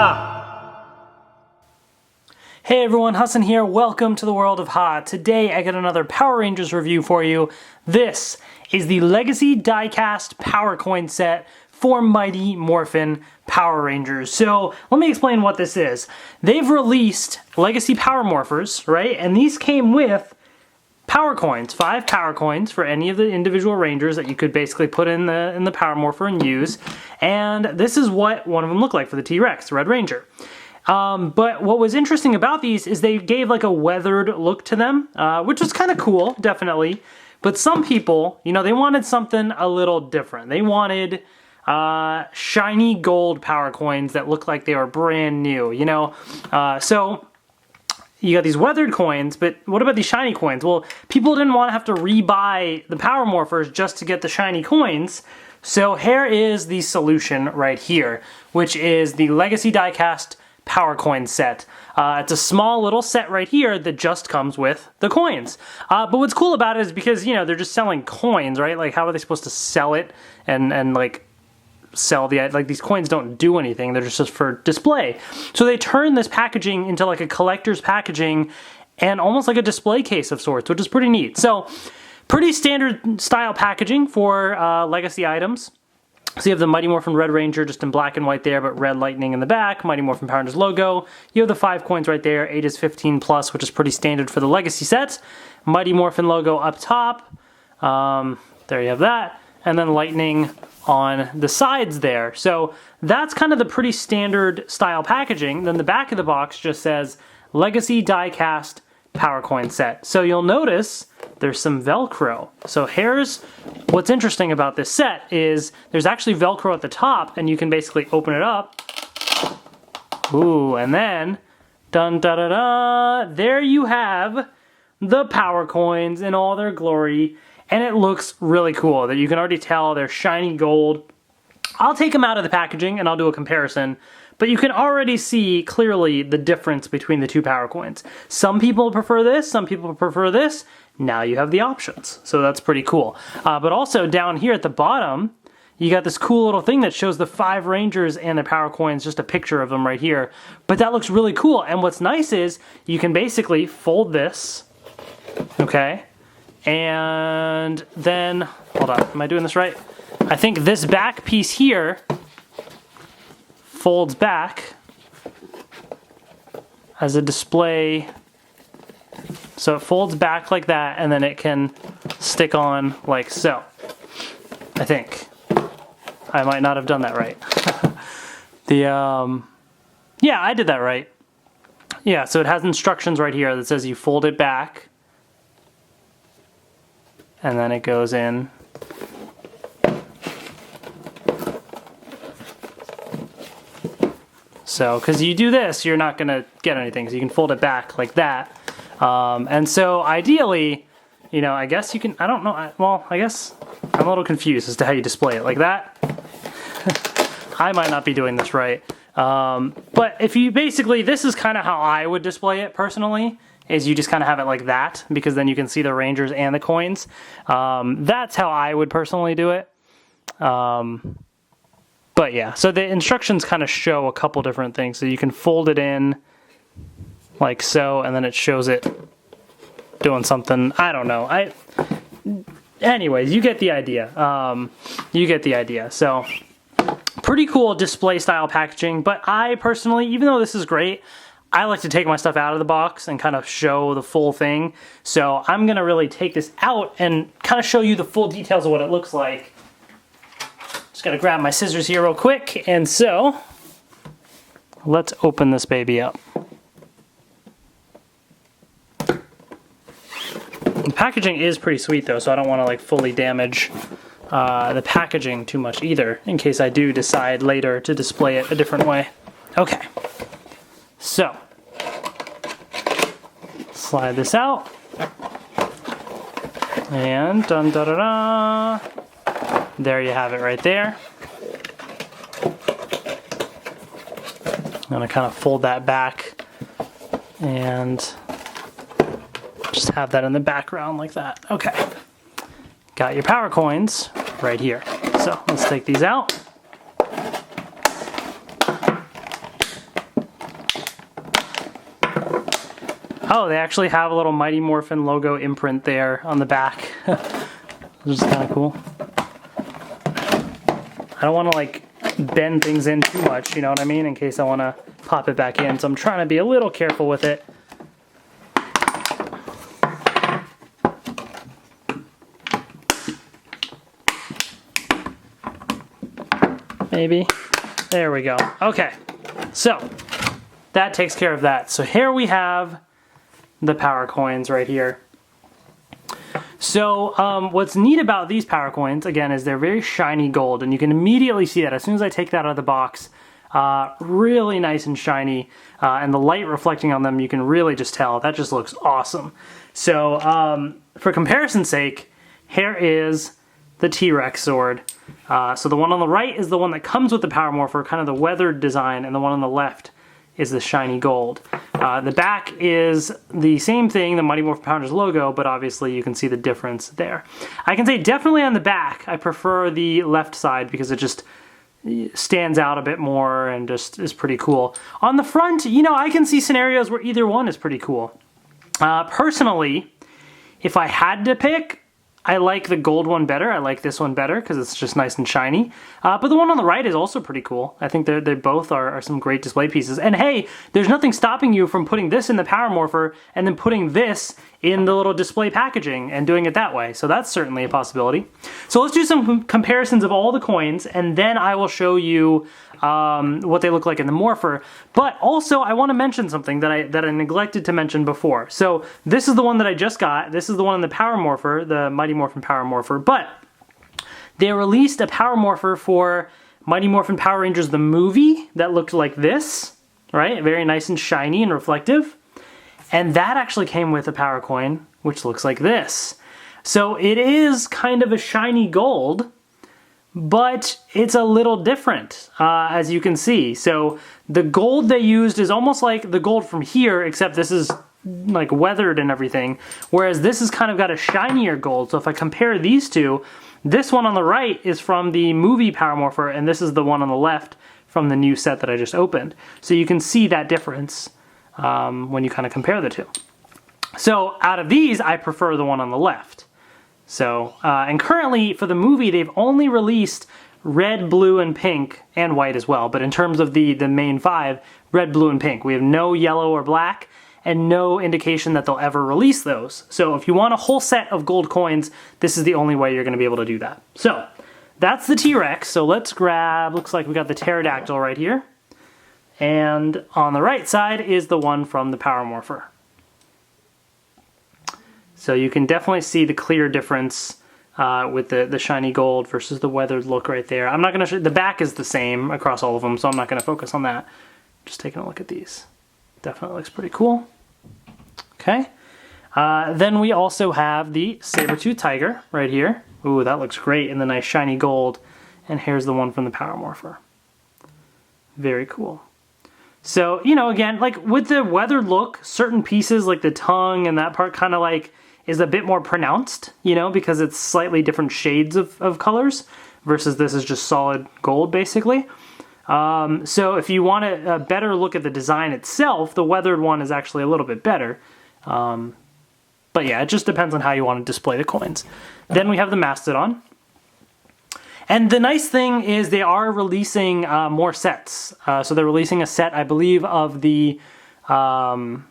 Ha! Hey everyone, Hassan here. Welcome to the world of Ha. Today I got another Power Rangers review for you. This is the Legacy diecast Power Coin set for Mighty Morphin Power Rangers. So let me explain what this is. They've released Legacy Power Morphers, right? And these came with Power Coins, 5 Power Coins for any of the individual Rangers that you could basically put in the Power Morpher and use. And this is what one of them looked like for the T-Rex, the Red Ranger. But what was interesting about these is they gave like a weathered look to them, which was kind of cool, definitely. But some people, you know, they wanted something a little different. They wanted shiny gold Power Coins that looked like they were brand new, you know? So you got these weathered coins, but what about these shiny coins? Well, people didn't want to have to rebuy the Power Morphers just to get the shiny coins. So here is the solution right here, which is the Legacy diecast Power Coin set. It's a small little set right here that just comes with the coins. But what's cool about it is because, you know, they're just selling coins, right? Like, how are they supposed to sell it and like sell like these coins don't do anything, they're just for display. So they turn this packaging into like a collector's packaging and almost like a display case of sorts, which is pretty neat. So pretty standard style packaging for Legacy items. So you have the Mighty Morphin Red Ranger just in black and white there, but red lightning in the back, Mighty Morphin Power Rangers logo. You have the 5 coins right there, 8 is 15 plus, which is pretty standard for the Legacy set. Mighty Morphin logo up top, there you have that. And then lightning on the sides there. So that's kind of the pretty standard style packaging. Then the back of the box just says Legacy diecast Power Coin set. So you'll notice there's some Velcro. So here's what's interesting about this set is there's actually Velcro at the top and you can basically open it up. Ooh, and then dun da da da, there you have the Power Coins in all their glory. And it looks really cool that you can already tell they're shiny gold. I'll take them out of the packaging and I'll do a comparison, but you can already see clearly the difference between the 2 Power Coins. Some people prefer this, some people prefer this. Now you have the options, so that's pretty cool. But also down here at the bottom, you got this cool little thing that shows the 5 Rangers and the Power Coins, just a picture of them right here. But that looks really cool, and what's nice is you can basically fold this, okay? And then, hold on, am I doing this right? I think this back piece here folds back as a display. So it folds back like that, and then it can stick on like so. I think. I might not have done that right. Yeah, I did that right. Yeah, so it has instructions right here that says you fold it back, and then it goes in. So, because you do this, you're not going to get anything, so you can fold it back like that. And so, ideally, you know, I guess you can, I don't know, well, I guess I'm a little confused as to how you display it like that. I might not be doing this right. But if you basically, this is kind of how I would display it personally, is you just kind of have it like that, because then you can see the Rangers and the coins. That's how I would personally do it. But yeah, so the instructions kind of show a couple different things. So you can fold it in like so, and then it shows it doing something. I don't know. Anyways, you get the idea. You get the idea. So pretty cool display style packaging. But I personally, even though this is great, I like to take my stuff out of the box and kind of show the full thing. So I'm going to really take this out and kind of show you the full details of what it looks like. Just got to grab my scissors here real quick. And so let's open this baby up. The packaging is pretty sweet though, so I don't want to like fully damage the packaging too much either, in case I do decide later to display it a different way. Okay. So, slide this out, and dun da da da, there you have it right there. I'm gonna kind of fold that back and just have that in the background like that. Okay, got your power coins right here. So let's take these out. Oh, they actually have a little Mighty Morphin logo imprint there on the back. Which is kind of cool. I don't want to like bend things in too much, you know what I mean, in case I want to pop it back in. So I'm trying to be a little careful with it. Maybe. There we go. Okay. So that takes care of that. So here we have the power coins right here. So what's neat about these power coins, again, is they're very shiny gold, and you can immediately see that as soon as I take that out of the box. Really nice and shiny, and the light reflecting on them, you can really just tell. That just looks awesome. So for comparison's sake, here is the T-Rex sword. So the one on the right is the one that comes with the Power Morpher, kind of the weathered design, and the one on the left is the shiny gold. The back is the same thing, the Mighty Morphin Power Rangers logo, but obviously you can see the difference there. I can say definitely on the back, I prefer the left side because it just stands out a bit more and just is pretty cool. On the front, you know, I can see scenarios where either one is pretty cool. Personally, if I had to pick, I like the gold one better. I like this one better because it's just nice and shiny. But the one on the right is also pretty cool. I think they both are some great display pieces. And hey, there's nothing stopping you from putting this in the Power Morpher and then putting this in the little display packaging and doing it that way. So that's certainly a possibility. So let's do some comparisons of all the coins, and then I will show you what they look like in the Morpher. But also, I want to mention something that I neglected to mention before. So this is the one that I just got. This is the one in the Power Morpher, the Mighty Morphin Power Morpher. But they released a Power Morpher for Mighty Morphin Power Rangers, the movie, that looked like this, right? Very nice and shiny and reflective. And that actually came with a power coin, which looks like this. So it is kind of a shiny gold, but it's a little different, as you can see. So the gold they used is almost like the gold from here, except this is like weathered and everything, whereas this has kind of got a shinier gold. So if I compare these two, this one on the right is from the movie Power Morpher, and this is the one on the left from the new set that I just opened. So you can see that difference when you kind of compare the two. So out of these, I prefer the one on the left. So, and currently for the movie, they've only released red, blue, and pink, and white as well. But in terms of the main five, red, blue, and pink. We have no yellow or black, and no indication that they'll ever release those. So if you want a whole set of gold coins, this is the only way you're going to be able to do that. So that's the T-Rex. So let's grab, looks like we got the Pterodactyl right here. And on the right side is the one from the Power Morpher. So you can definitely see the clear difference with the shiny gold versus the weathered look right there. I'm not going to show, the back is the same across all of them, so I'm not going to focus on that. Just taking a look at these. Definitely looks pretty cool. Okay. Then we also have the Saber-Tooth Tiger right here. Ooh, that looks great in the nice shiny gold. And here's the one from the Power Morpher. Very cool. So, you know, again, like with the weathered look, certain pieces like the tongue and that part kind of like is a bit more pronounced, you know, because it's slightly different shades of colors versus this is just solid gold basically. So if you want a better look at the design itself, the weathered one is actually a little bit better. But yeah, it just depends on how you want to display the coins. Then we have the Mastodon. And the nice thing is they are releasing more sets. So they're releasing a set, I believe, of the Ninja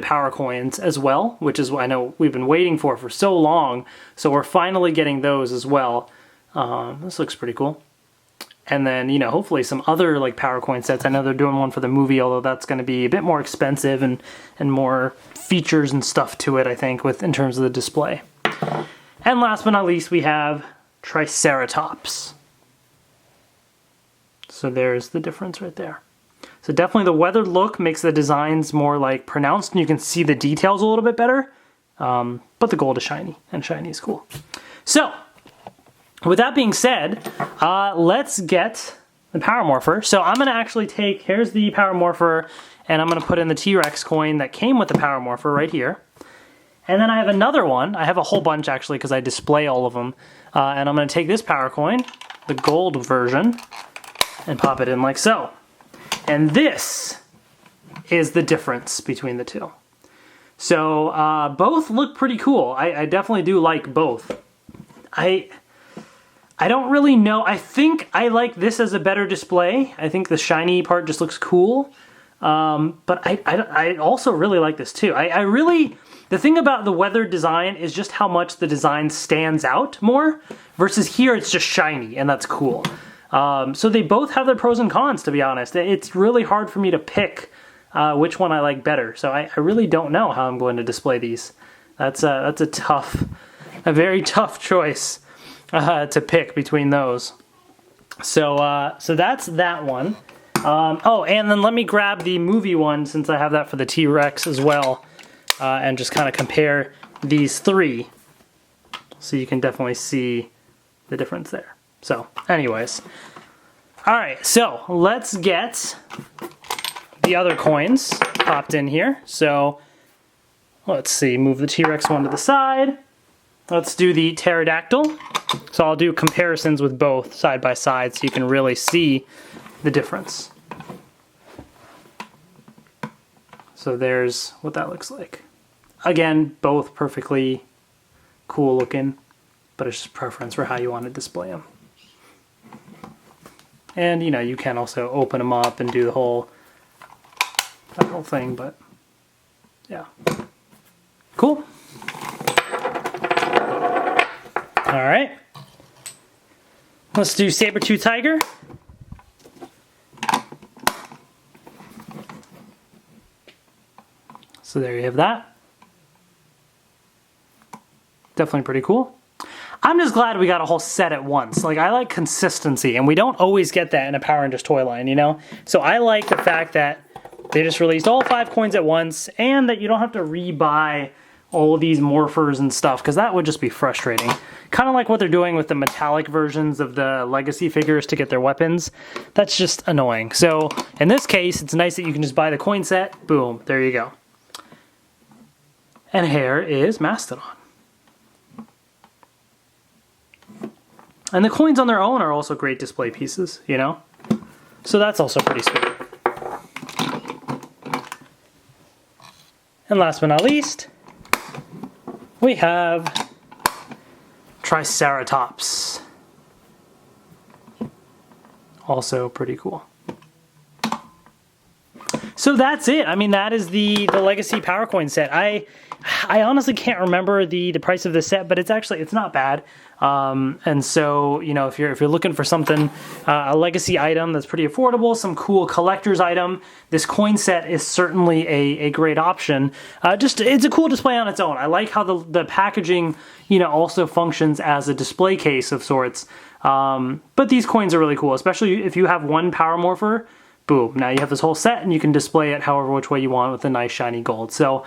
Power Coins as well, which is what I know we've been waiting for so long. So we're finally getting those as well. This looks pretty cool. And then, you know, hopefully some other like power coin sets. I know they're doing one for the movie, although that's going to be a bit more expensive and more features and stuff to it, I think, in terms of the display. And last but not least, we have Triceratops. So there's the difference right there. So definitely the weathered look makes the designs more like pronounced, and you can see the details a little bit better. But the gold is shiny, and shiny is cool. So with that being said, let's get the Power Morpher. So I'm going to actually take, here's the Power Morpher, and I'm going to put in the T-Rex coin that came with the Power Morpher right here. And then I have another one. I have a whole bunch actually because I display all of them. And I'm going to take this power coin, the gold version, and pop it in like so. And this is the difference between the two. So both look pretty cool. I definitely do like both. I don't really know. I think I like this as a better display. I think the shiny part just looks cool. But I also really like this too. The thing about the weathered design is just how much the design stands out more, versus here it's just shiny, and that's cool. So they both have their pros and cons, to be honest. It's really hard for me to pick which one I like better. So I really don't know how I'm going to display these. That's a very tough choice to pick between those. So that's that one. Oh, and then let me grab the movie one, since I have that for the T-Rex as well, and just kind of compare these three, so you can definitely see the difference there. So, anyways. Alright, so let's get the other coins popped in here. So, let's see, move the T-Rex one to the side. Let's do the Pterodactyl. So I'll do comparisons with both side by side so you can really see the difference. So there's what that looks like. Again, both perfectly cool looking, but it's just preference for how you want to display them. And you know, you can also open them up and do that whole thing, but yeah. Cool. All right. Let's do Saber-Toothed Tiger. So there you have that. Definitely pretty cool. I'm just glad we got a whole set at once. Like, I like consistency, and we don't always get that in a Power Rangers toy line, you know? So I like the fact that they just released all 5 coins at once, and that you don't have to rebuy all these morphers and stuff, because that would just be frustrating. Kind of like what they're doing with the metallic versions of the Legacy figures to get their weapons. That's just annoying. So in this case, it's nice that you can just buy the coin set. Boom, there you go. And here is Mastodon. And the coins on their own are also great display pieces, you know? So that's also pretty sweet. And last but not least, we have Triceratops. Also pretty cool. So that's it. I mean, that is the Legacy Power Coin set. I honestly can't remember the price of this set, but it's not bad. And so, you know, if you're looking for something, a Legacy item that's pretty affordable, some cool collector's item, this coin set is certainly a great option. It's a cool display on its own. I like how the packaging, you know, also functions as a display case of sorts. But these coins are really cool, especially if you have one Power Morpher. Boom, now you have this whole set and you can display it however which way you want with a nice shiny gold. So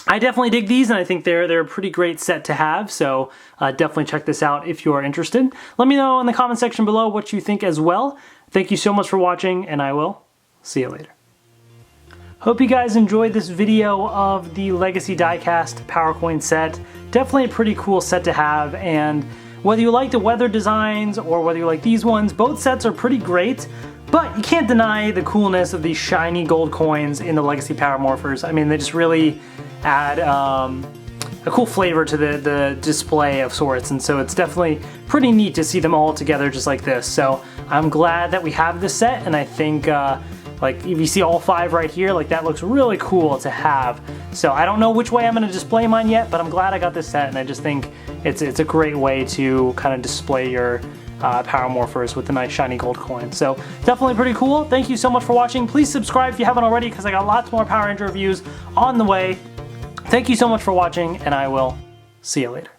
I definitely dig these, and I think they're a pretty great set to have, so definitely check this out if you are interested. Let me know in the comment section below what you think as well. Thank you so much for watching, and I will see you later. Hope you guys enjoyed this video of the Legacy Diecast Power Coin set. Definitely a pretty cool set to have, and whether you like the weather designs or whether you like these ones, both sets are pretty great. But you can't deny the coolness of these shiny gold coins in the Legacy Power Morphers. I mean, they just really add a cool flavor to the display of sorts, and so it's definitely pretty neat to see them all together just like this. So I'm glad that we have this set, and I think like if you see all 5 right here, like that looks really cool to have. So I don't know which way I'm going to display mine yet, but I'm glad I got this set, and I just think it's a great way to kind of display your Power Morphers with the nice shiny gold coin. So definitely pretty cool. Thank you so much for watching. Please subscribe if you haven't already, because I got lots more Power Ranger reviews on the way. Thank you so much for watching, and I will see you later.